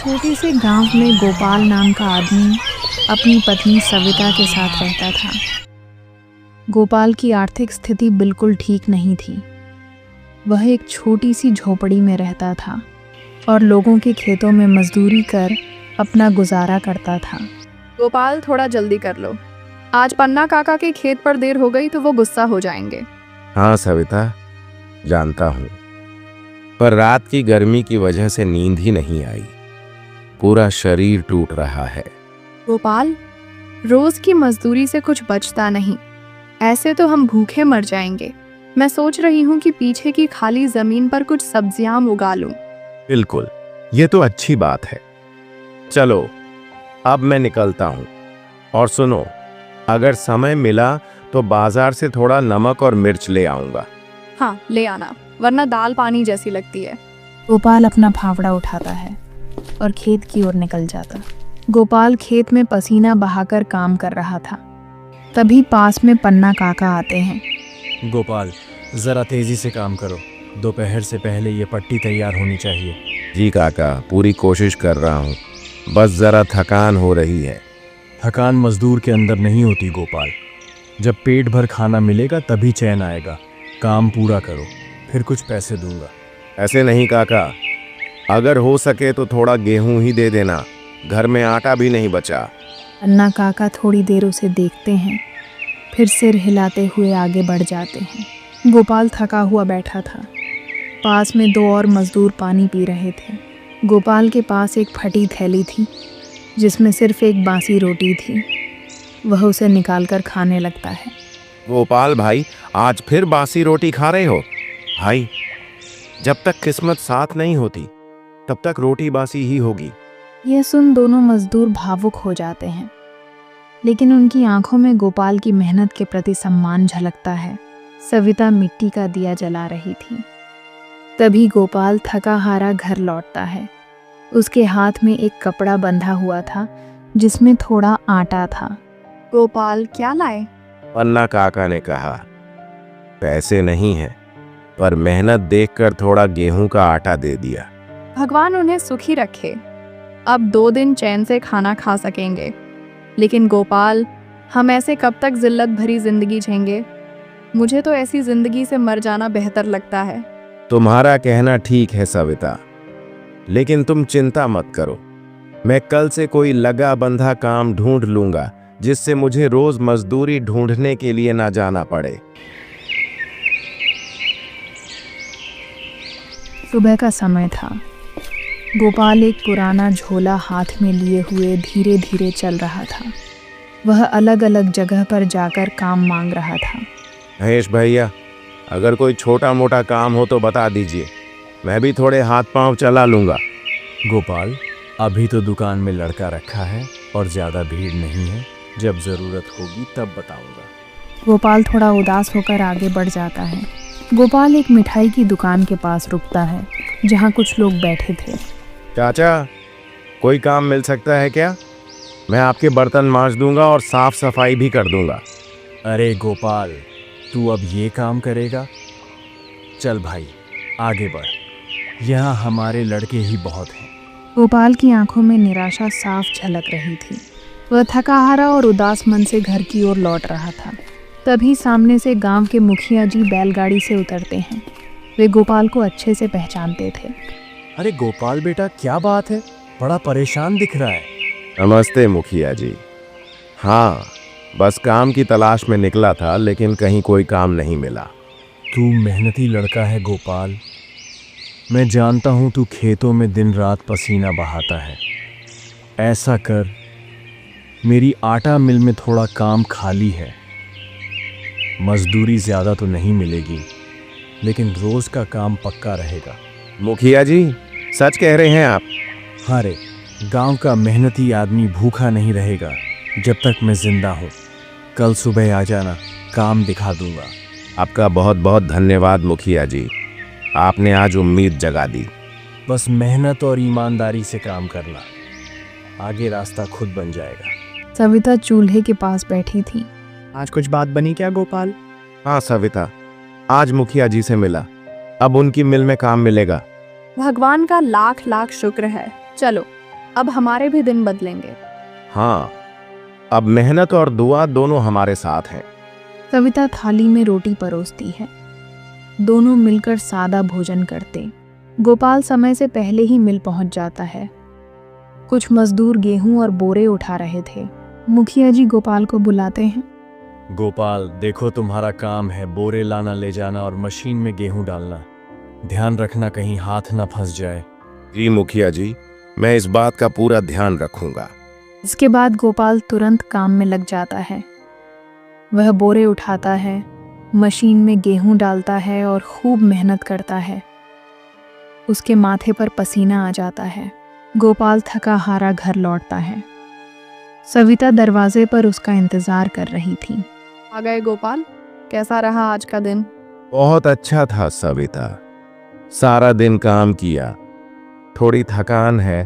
छोटे से गांव में गोपाल नाम का आदमी अपनी पत्नी सविता के साथ रहता था। गोपाल की आर्थिक स्थिति बिल्कुल ठीक नहीं थी। वह एक छोटी सी झोपड़ी में रहता था और लोगों के खेतों में मजदूरी कर अपना गुजारा करता था। गोपाल, थोड़ा जल्दी कर लो। आज पन्ना काका के खेत पर देर हो गई तो वो गुस्सा हो जाएंगे। हाँ सविता, जानता हूँ, पर रात की गर्मी की वजह से नींद ही नहीं आई। पूरा शरीर टूट रहा है। गोपाल, रोज की मजदूरी से कुछ बचता नहीं। ऐसे तो हम भूखे मर जाएंगे। मैं सोच रही हूँ कि पीछे की खाली जमीन पर कुछ सब्जियां उगा लूं। बिल्कुल, ये तो अच्छी बात है। चलो, अब मैं निकलता हूँ। और सुनो, अगर समय मिला तो बाजार से थोड़ा नमक और मिर्च ले आऊंगा। हाँ, ले आना, वरना दाल पानी जैसी लगती है। गोपाल अपना फावड़ा उठाता है और खेत की ओर निकल जाता। गोपाल खेत में पसीना बहाकर काम कर रहा था। तभी पास में पन्ना काका आते हैं। गोपाल, जरा तेजी से काम करो। दोपहर से पहले ये पट्टी तैयार होनी चाहिए। जी काका, पूरी कोशिश कर रहा हूँ, बस जरा थकान हो रही है। थकान मजदूर के अंदर नहीं होती गोपाल। जब पेट भर खाना मिलेगा तभी चैन आएगा। काम पूरा करो, फिर कुछ पैसे दूंगा। ऐसे नहीं काका, अगर हो सके तो थोड़ा गेहूं ही दे देना, घर में आटा भी नहीं बचा। पन्ना काका थोड़ी देर उसे देखते हैं, फिर सिर हिलाते हुए आगे बढ़ जाते हैं। गोपाल थका हुआ बैठा था। पास में दो और मजदूर पानी पी रहे थे। गोपाल के पास एक फटी थैली थी जिसमें सिर्फ एक बासी रोटी थी। वह उसे निकालकर खाने लगता है। गोपाल भाई, आज फिर बासी रोटी खा रहे हो? भाई, जब तक किस्मत साथ नहीं होती तब तक रोटी बासी ही होगी। यह सुन दोनों मजदूर भावुक हो जाते हैं, लेकिन उनकी आंखों में गोपाल की मेहनत के प्रति सम्मान झलकता है। सविता मिट्टी का दिया जला रही थी। तभी गोपाल थका हारा घर लौटता है। उसके हाथ में एक कपड़ा बंधा हुआ था जिसमें थोड़ा आटा था। गोपाल, क्या लाए? पन्ना काका ने कहा, पैसे नहीं है, पर मेहनत देखकर थोड़ा गेहूं का आटा दे दिया। भगवान उन्हें सुखी रखे। अब 2 दिन चैन से खाना खा सकेंगे। लेकिन गोपाल, हम ऐसे कब तक जिल्लत भरी जिंदगी झेंगे? मुझे तो ऐसी जिंदगी से मर जाना बेहतर लगता है। तुम्हारा कहना ठीक है सविता, लेकिन तुम चिंता मत करो। मैं कल से कोई लगा बंधा काम ढूंढ लूंगा जिससे मुझे रोज मजदूरी ढूंढने के लिए ना जाना पड़े। सुबह का समय था। गोपाल एक पुराना झोला हाथ में लिए हुए धीरे धीरे चल रहा था। वह अलग अलग जगह पर जाकर काम मांग रहा था। महेश भैया, अगर कोई छोटा मोटा काम हो तो बता दीजिए, मैं भी थोड़े हाथ पांव चला लूंगा। गोपाल, अभी तो दुकान में लड़का रखा है और ज़्यादा भीड़ नहीं है। जब ज़रूरत होगी तब बताऊंगा। गोपाल थोड़ा उदास होकर आगे बढ़ जाता है। गोपाल एक मिठाई की दुकान के पास रुकता है जहाँ कुछ लोग बैठे थे। चाचा, कोई काम मिल सकता है क्या? मैं आपके बर्तन मांज दूंगा और साफ सफाई भी कर दूंगा। अरे गोपाल, तू अब ये काम करेगा? चल भाई, आगे बढ़। यहाँ हमारे लड़के ही बहुत हैं। गोपाल की आंखों में निराशा साफ झलक रही थी। वह थकाहारा और उदास मन से घर की ओर लौट रहा था। तभी सामने से गांव के मुखिया जी बैलगाड़ी से उतरते हैं। वे गोपाल को अच्छे से पहचानते थे। अरे गोपाल बेटा, क्या बात है? बड़ा परेशान दिख रहा है। नमस्ते मुखिया जी। हाँ, बस काम की तलाश में निकला था, लेकिन कहीं कोई काम नहीं मिला। तू मेहनती लड़का है गोपाल। मैं जानता हूँ तू खेतों में दिन रात पसीना बहाता है। ऐसा कर, मेरी आटा मिल में थोड़ा काम खाली है। मजदूरी ज़्यादा तो नहीं मिलेगी, लेकिन रोज़ का काम पक्का रहेगा। मुखिया जी, सच कह रहे हैं आप? हाँ रे, गांव का मेहनती आदमी भूखा नहीं रहेगा जब तक मैं जिंदा हूँ। कल सुबह आ जाना, काम दिखा दूंगा। आपका बहुत बहुत धन्यवाद मुखिया जी, आपने आज उम्मीद जगा दी। बस मेहनत और ईमानदारी से काम करना, आगे रास्ता खुद बन जाएगा। सविता चूल्हे के पास बैठी थी। आज कुछ बात बनी क्या गोपाल? हाँ सविता, आज मुखिया जी से मिला। अब उनकी मिल में काम मिलेगा। भगवान का लाख लाख शुक्र है। चलो, अब हमारे भी दिन बदलेंगे। हाँ, अब मेहनत और दुआ दोनों हमारे साथ हैं। सविता थाली में रोटी परोसती है। दोनों मिलकर सादा भोजन करते। गोपाल समय से पहले ही मिल पहुंच जाता है। कुछ मजदूर गेहूं और बोरे उठा रहे थे। मुखिया जी गोपाल को बुलाते हैं। गोपाल, देखो तुम्हारा काम है बोरे लाना ले जाना और मशीन में गेहूं डालना। ध्यान रखना कहीं हाथ ना फंस जाए। जी मुखिया जी, मैं इस बात का पूरा ध्यान रखूंगा। इसके बाद गोपाल तुरंत काम में लग जाता है। वह बोरे उठाता है, मशीन में गेहूं डालता है और खूब मेहनत करता है। उसके माथे पर पसीना आ जाता है। गोपाल थका हारा घर लौटता है। सविता दरवाजे पर उसका इंतजार कर रही थी। आ गए गोपाल, कैसा रहा आज का दिन? बहुत अच्छा था सविता, सारा दिन काम किया। थोड़ी थकान है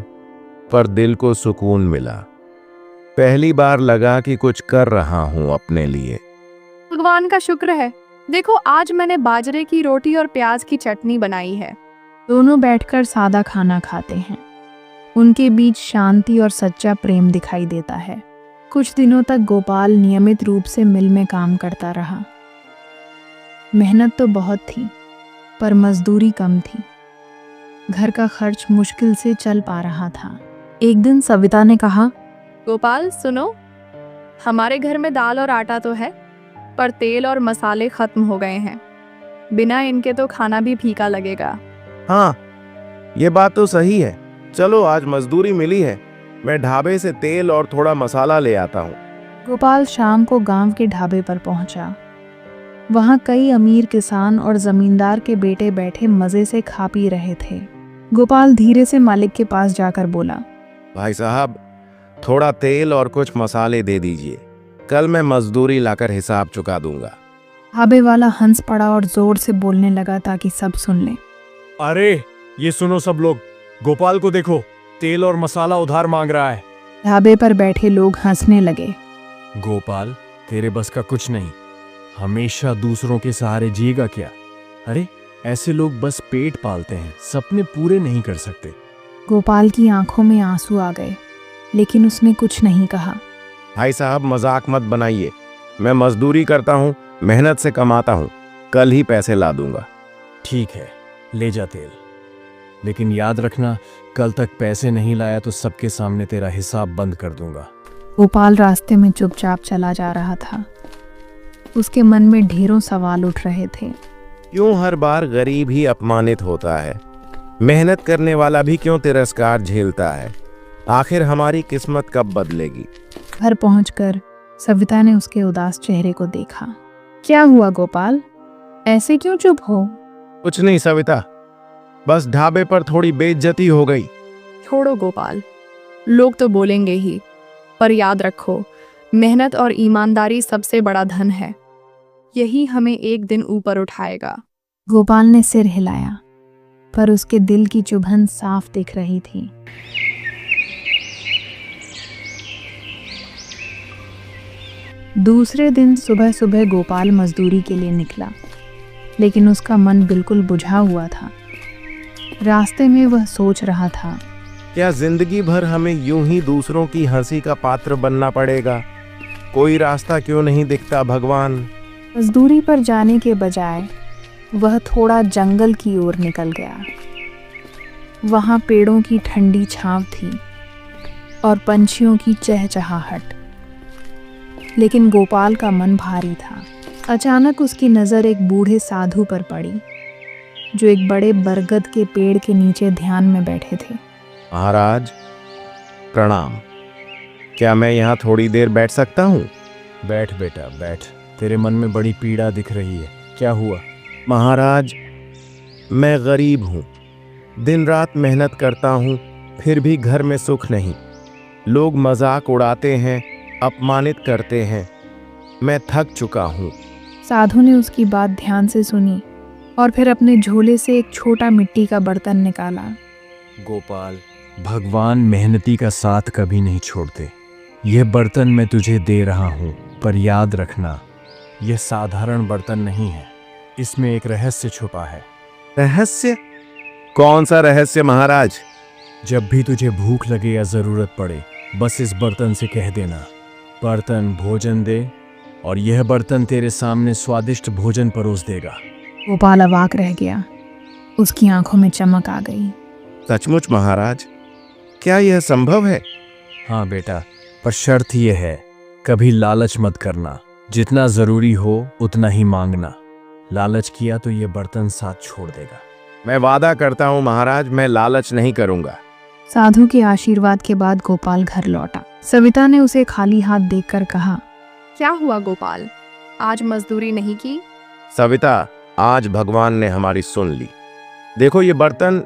पर दिल को सुकून मिला। पहली बार लगा कि कुछ कर रहा हूं अपने लिए। भगवान का शुक्र है। देखो, आज मैंने बाजरे की रोटी और प्याज की चटनी बनाई है। दोनों बैठकर सादा खाना खाते हैं। उनके बीच शांति और सच्चा प्रेम दिखाई देता है। कुछ दिनों तक गोपाल नियमित रूप से मिल में काम करता रहा। मेहनत तो बहुत थी, पर मजदूरी कम थी। घर का खर्च मुश्किल से चल पा रहा था। एक दिन सविता ने कहा, गोपाल सुनो, हमारे घर में दाल और आटा तो है, पर तेल और मसाले खत्म हो गए हैं। बिना इनके तो खाना भी फीका लगेगा। हाँ, ये बात तो सही है। चलो, आज मजदूरी मिली है, मैं ढाबे से तेल और थोड़ा मसाला ले आता हूँ। गोपाल शाम को गांव के ढाबे पर पहुंचा। वहां कई अमीर किसान और जमींदार के बेटे बैठे मजे से खा पी रहे थे। गोपाल धीरे से मालिक के पास जाकर बोला, भाई साहब, थोड़ा तेल और कुछ मसाले दे दीजिए। कल मैं मजदूरी लाकर हिसाब चुका दूंगा। ढाबे वाला हंस पड़ा और जोर से बोलने लगा ताकि सब सुन लें। अरे ये सुनो सब लोग, गोपाल को देखो, तेल और मसाला उधार मांग रहा है। ढाबे पर बैठे लोग हंसने लगे। गोपाल, तेरे बस का कुछ नहीं, हमेशा दूसरों के सहारे जिएगा क्या? अरे ऐसे लोग बस पेट पालते हैं, सपने पूरे नहीं कर सकते। गोपाल की आंखों में आंसू आ गए, लेकिन उसने कुछ नहीं कहा। भाई साहब, मजाक मत बनाइए। मैं मजदूरी करता हूँ, मेहनत से कमाता हूँ। कल ही पैसे ला दूंगा। ठीक है, ले जा तेल, लेकिन याद रखना, कल तक पैसे नहीं लाया तो सबके सामने तेरा हिसाब बंद कर दूंगा। गोपाल रास्ते में चुपचाप चला जा रहा था। उसके मन में ढेरों सवाल उठ रहे थे। क्यों हर बार गरीब ही अपमानित होता है? मेहनत करने वाला भी क्यों तिरस्कार झेलता है? आखिर हमारी किस्मत कब बदलेगी? घर पहुंचकर सविता ने उसके उदास चेहरे को देखा। क्या हुआ गोपाल, ऐसे क्यों चुप हो? कुछ नहीं सविता, बस ढाबे पर थोड़ी बेइज्जती हो गई। छोड़ो गोपाल, लोग तो बोलेंगे ही, पर याद रखो, मेहनत और ईमानदारी सबसे बड़ा धन है। यही हमें एक दिन ऊपर उठाएगा। गोपाल ने सिर हिलाया, पर उसके दिल की चुभन साफ दिख रही थी। दूसरे दिन सुबह सुबह गोपाल मजदूरी के लिए निकला, लेकिन उसका मन बिल्कुल बुझा हुआ था। रास्ते में वह सोच रहा था, क्या जिंदगी भर हमें यूं ही दूसरों की हंसी का पात्र बनना पड़ेगा? कोई रास्ता क्यों नहीं दिखता भगवान? मजदूरी पर जाने के बजाय वह थोड़ा जंगल की ओर निकल गया। वहां पेड़ों की ठंडी छांव थी और पंछियों की चहचहाहट, लेकिन गोपाल का मन भारी था। अचानक उसकी नज़र एक बूढ़े साधु पर पड़ी, जो एक बड़े बरगद के पेड़ के नीचे ध्यान में बैठे थे। महाराज प्रणाम, क्या मैं यहाँ थोड़ी देर बैठ सकता हूँ? बैठ बेटा बैठ, तेरे मन में बड़ी पीड़ा दिख रही है, क्या हुआ? महाराज, मैं गरीब हूँ, दिन रात मेहनत करता हूँ, फिर भी घर में सुख नहीं। लोग मजाक उड़ाते हैं, अपमानित करते हैं। मैं थक चुका हूँ। साधु ने उसकी बात ध्यान से सुनी और फिर अपने झोले से एक छोटा मिट्टी का बर्तन निकाला। गोपाल, भगवान मेहनती का साथ कभी नहीं छोड़ते। यह बर्तन मैं तुझे दे रहा हूँ, पर याद रखना, यह साधारण बर्तन नहीं है, इसमें एक रहस्य छुपा है। रहस्य? कौन सा रहस्य महाराज? जब भी तुझे भूख लगे या ज़रूरत पड़े, बस इस बर्तन से कह देना, बर्तन भोजन दे, और यह बर्तन तेरे सामने स्वादिष्ट भोजन परोस देगा। गोपाल अवाक रह गया। उसकी आंखों में चमक आ गई। सचमुच महाराज, क्या यह संभव है? हाँ बेटा, पर शर्त यह है, कभी लालच मत करना। जितना ज़रूरी हो उतना ही मांगना। लालच किया तो ये बर्तन साथ छोड़ देगा। मैं वादा करता हूँ महाराज, मैं लालच नहीं करूँगा। साधु के आशीर्वाद के बाद गोपाल घर लौटा। सविता ने उसे खाली हाथ देखकर कहा, क्या हुआ गोपाल, आज मजदूरी नहीं की? सविता, आज भगवान ने हमारी सुन ली। देखो ये बर्तन।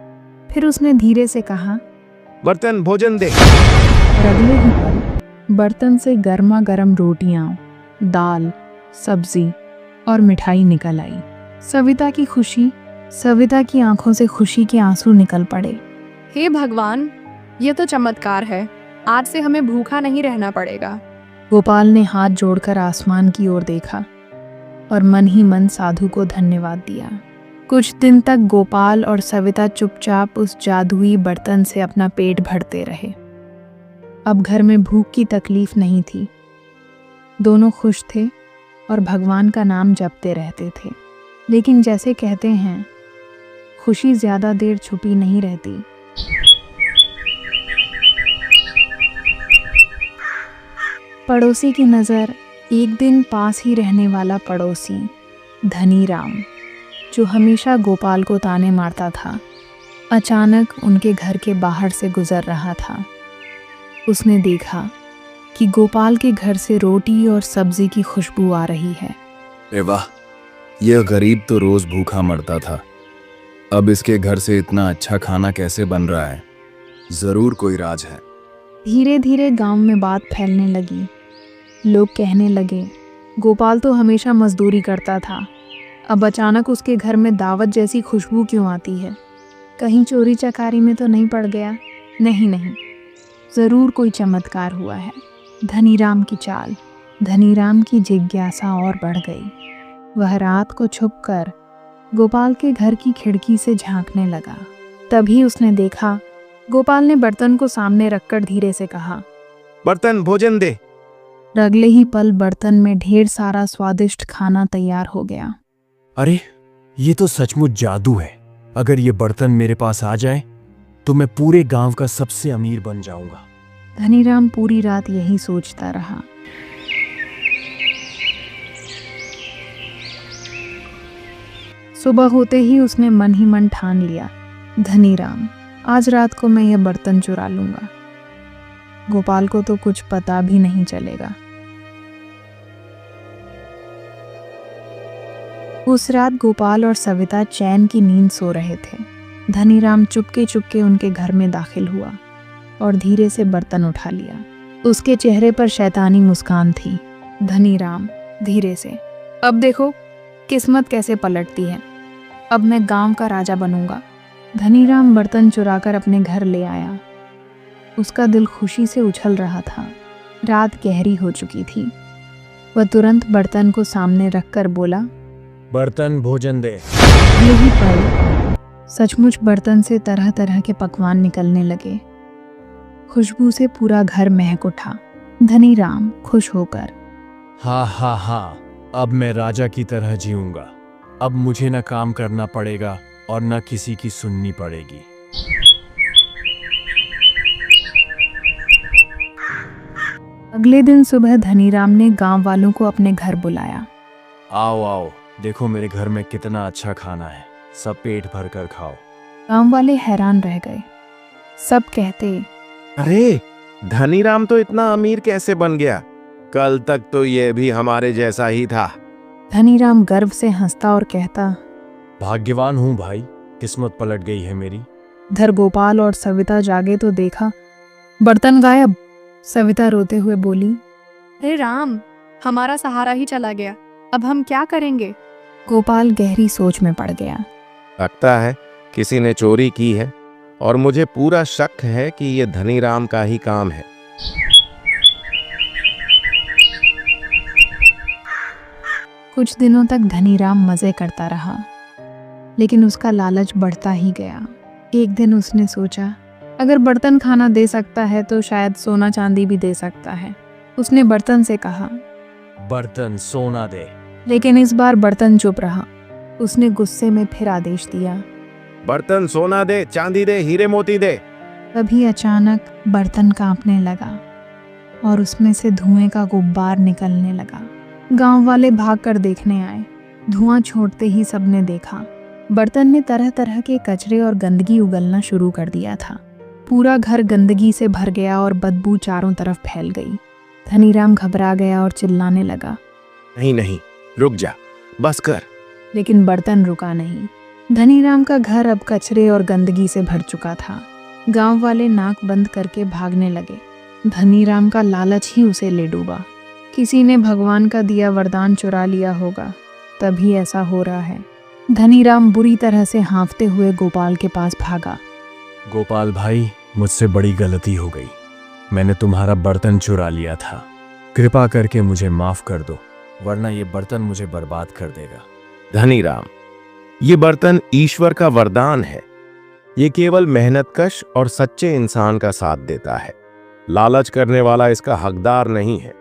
फिर उसने धीरे से कहा, बर्तन भोजन दे। और अगले ही पल बर्तन से गर्मा गर्म रोटियां, दाल, सब्जी और मिठाई निकल आई। सविता की आंखों से खुशी के आंसू निकल पड़े। हे भगवान, ये तो चमत्कार है। आज से हमें भूखा नहीं रहना पड़ेगा। गोपाल ने हाथ जोड़कर आसमान की ओर देखा और मन ही मन साधु को धन्यवाद दिया। कुछ दिन तक गोपाल और सविता चुपचाप उस जादुई बर्तन से अपना पेट भरते रहे। अब घर में भूख की तकलीफ नहीं थी। दोनों खुश थे और भगवान का नाम जपते रहते थे। लेकिन जैसे कहते हैं, खुशी ज्यादा देर छुपी नहीं रहती। पड़ोसी की नज़र एक दिन पास ही रहने वाला पड़ोसी धनीराम, जो हमेशा गोपाल को ताने मारता था, अचानक उनके घर के बाहर से गुजर रहा था। उसने देखा कि गोपाल के घर से रोटी और सब्जी की खुशबू आ रही है। अरे वाह, यह गरीब तो रोज भूखा मरता था, अब इसके घर से इतना अच्छा खाना कैसे बन रहा है? जरूर कोई राज है। धीरे धीरे गांव में बात फैलने लगी। लोग कहने लगे, गोपाल तो हमेशा मजदूरी करता था, अब अचानक उसके घर में दावत जैसी खुशबू क्यों आती है? कहीं चोरी चकारी में तो नहीं पड़ गया? नहीं, ज़रूर कोई चमत्कार हुआ है। धनीराम की चाल, धनीराम की जिज्ञासा और बढ़ गई। वह रात को छुपकर गोपाल के घर की खिड़की से झांकने लगा। तभी उसने देखा, गोपाल ने बर्तन को सामने रखकर धीरे से कहा, बर्तन भोजन दे। अगले ही पल बर्तन में ढेर सारा स्वादिष्ट खाना तैयार हो गया। अरे, ये तो सचमुच जादू है। अगर ये बर्तन मेरे पास आ जाए तो मैं पूरे गांव का सबसे अमीर बन जाऊंगा। धनीराम पूरी रात यही सोचता रहा। सुबह होते ही उसने मन ही मन ठान लिया, धनीराम, आज रात को मैं यह बर्तन चुरा लूंगा। गोपाल को तो कुछ पता भी नहीं चलेगा। उस रात गोपाल और सविता चैन की नींद सो रहे थे। धनीराम चुपके चुपके उनके घर में दाखिल हुआ और धीरे से बर्तन उठा लिया। उसके चेहरे पर शैतानी मुस्कान थी। धनीराम धीरे से, अब देखो किस्मत कैसे पलटती है, अब मैं गांव का राजा बनूंगा। धनीराम बर्तन चुराकर अपने घर ले आया। उसका दिल खुशी से उछल रहा था। रात गहरी हो चुकी थी। वह तुरंत बर्तन को सामने रखकर बोला, बर्तन भोजन दे। यही पल सचमुच बर्तन से तरह तरह के पकवान निकलने लगे। खुशबू से पूरा घर महक उठा। धनीराम खुश होकर, हाँ, अब मैं राजा की तरह जीऊंगा। अब मुझे न काम करना पड़ेगा और न किसी की सुननी पड़ेगी। अगले दिन सुबह धनीराम ने गांव वालों को अपने घर बुलाया। आओ, देखो मेरे घर में कितना अच्छा खाना है, सब पेट भर कर खाओ। गांव वाले हैरान रह गए। सब कहते, अरे, धनीराम तो इतना अमीर कैसे बन गया? कल तक तो ये भी हमारे जैसा ही था। धनीराम गर्व से हंसता और कहता, भाग्यवान हूँ भाई, किस्मत पलट गई है मेरी। इधर गोपाल और सविता जागे तो देखा बर्तन गायब। सविता रोते हुए बोली, अरे राम, हमारा सहारा ही चला गया, अब हम क्या करेंगे? गोपाल गहरी सोच में पड़ गया। लगता है किसी ने चोरी की है और मुझे पूरा शक है कि ये धनीराम का ही काम है। कुछ दिनों तक धनीराम मजे करता रहा, लेकिन उसका लालच बढ़ता ही गया। एक दिन उसने सोचा, अगर बर्तन खाना दे सकता है तो शायद सोना चांदी भी दे सकता है। उसने बर्तन से कहा, बर्तन सोना दे। लेकिन इस बार बर्तन चुप रहा। उसने गुस्से में फिर आदेश दिया। बर्तन सोना दे, चांदी दे, हीरे मोती दे। तभी अचानक बर्तन कांपने लगा और उसमें से धुएं का गुब्बार निकलने लगा। गांव वाले भागकर देखने आए। धुआं छोड़ते ही सबने देखा, बर्तन में तरह तरह के कचरे और गंदगी उगलना शुरू कर दिया था। पूरा घर गंदगी से भर गया और बदबू चारों तरफ फैल गई। धनीराम घबरा गया और चिल्लाने लगा, नहीं नहीं, रुक जा, बस कर। लेकिन बर्तन रुका नहीं। धनीराम का घर अब कचरे और गंदगी से भर चुका था। गांव वाले नाक बंद करके भागने लगे। धनीराम का लालच ही उसे ले डूबा। किसी ने भगवान का दिया वरदान चुरा लिया होगा, तभी ऐसा हो रहा है। धनीराम बुरी तरह से हाँफते हुए गोपाल के पास भागा। गोपाल भाई, मुझसे बड़ी गलती हो गई। मैंने तुम्हारा बर्तन चुरा लिया था। कृपा करके मुझे माफ कर दो, वरना ये बर्तन मुझे बर्बाद कर देगा। धनीराम, ये बर्तन ईश्वर का वरदान है। ये केवल मेहनतकश और सच्चे इंसान का साथ देता है। लालच करने वाला इसका हकदार नहीं है।